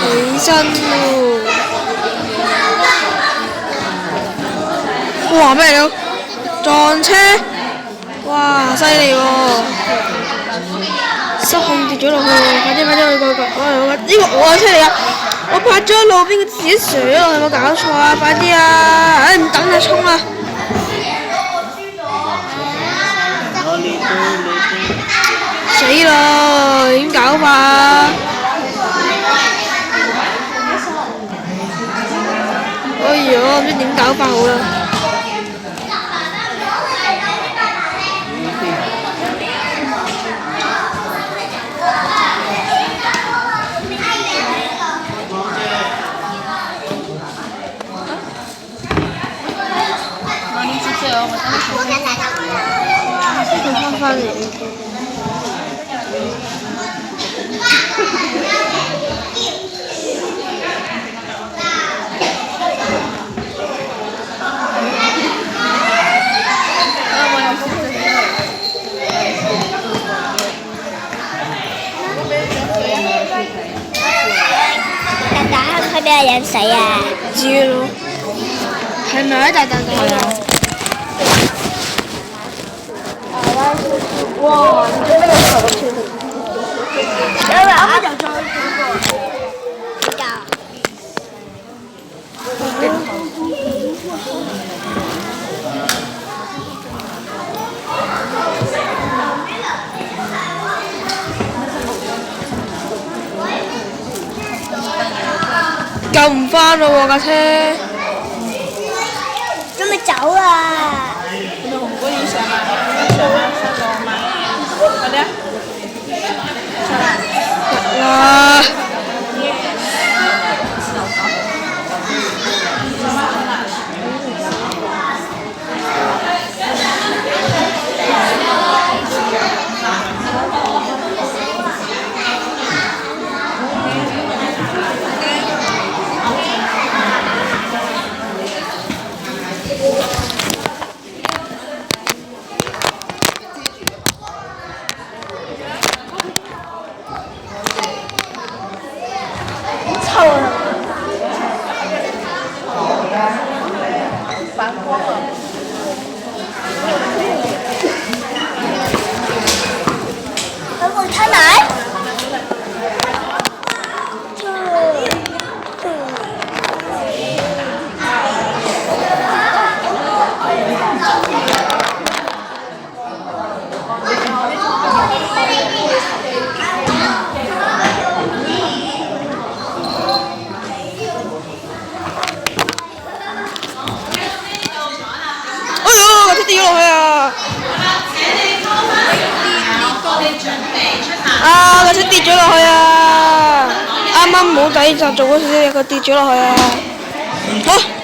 起身喎！哇！咩料？撞車！哇！犀利喎！失控跌咗落去喎！快啲去呢個我嘅車嚟啊！我拍咗路邊嘅自己上落去，有冇搞錯啊？快啲啊！唉，唔等啦，衝啦！死啦！點搞法？哎呀，唔知點搞法好啦。翻嚟。佢俾人飲死啊！知咯，係咪啊？大大個啊！哇！你做咩咁長嘅條？因為啱啱又再講過。救唔翻咯喎架車！準備走啦！你紅果以上啊，上啊，上咗嘛？快啲啊！上啦！反光了。他奶？跌落去啊！啊！架車跌咗落去啊！啱啱冇底就做嗰時，佢跌咗落去啊！好。